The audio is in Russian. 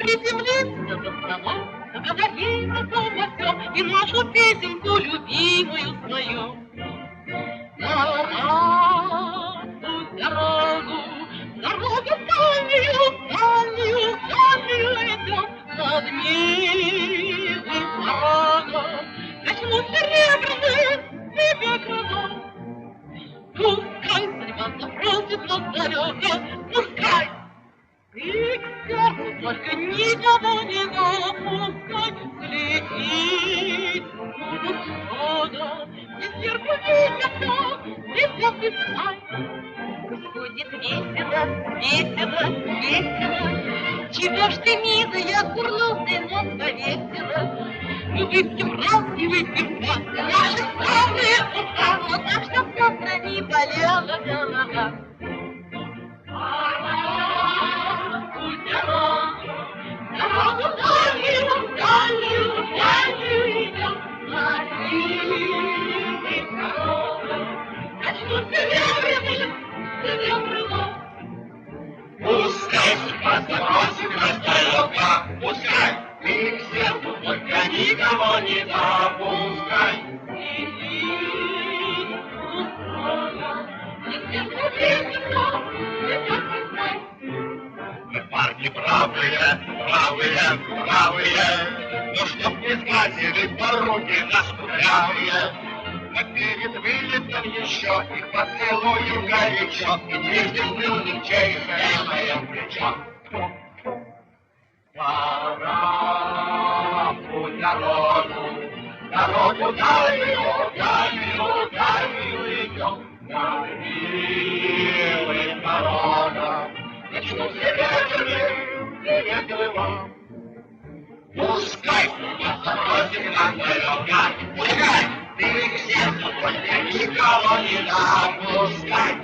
приземлится за столом, говорит о том во всем и нашу песенку любимую свою. На ту дорогу, дорогу дальнюю, дальнюю, дальнюю идем, над милым порогом качну серебряные тебе крылом. Пускай судьба запросит нас далеко, пускай. И к сердцу только никого не допускай, глядеть будут много, и сердцу веселья, весел ты знай. Будет весело, весело, весело, чего ж ты, милая, курносый нос повесила? Мы выпьем раз и выпьем два, наши славные уста, но так, чтоб завтра не болела голова. Дорогу дальнюю, дальнюю, дальнюю идем, над милым порогом качну серебряным тебе крылом. Пускай судьба запросит нас далеко, пускай, ты к сердцу только никого не допускай. Мы парни бравые, бравые, бравые, но чтоб не сглазили дороги нас кудрявые, мы перед вылетом еще их поцелуем горячо и движды смыльных через левое плечо. Пора в путь дорогу, дорогу дальнюю, дальнюю, дальнюю идем, над милым порогом качну серебряным тебе крылом. Пускай нас запросит нас далеко, пускай ты к сердцу только никого не допускай.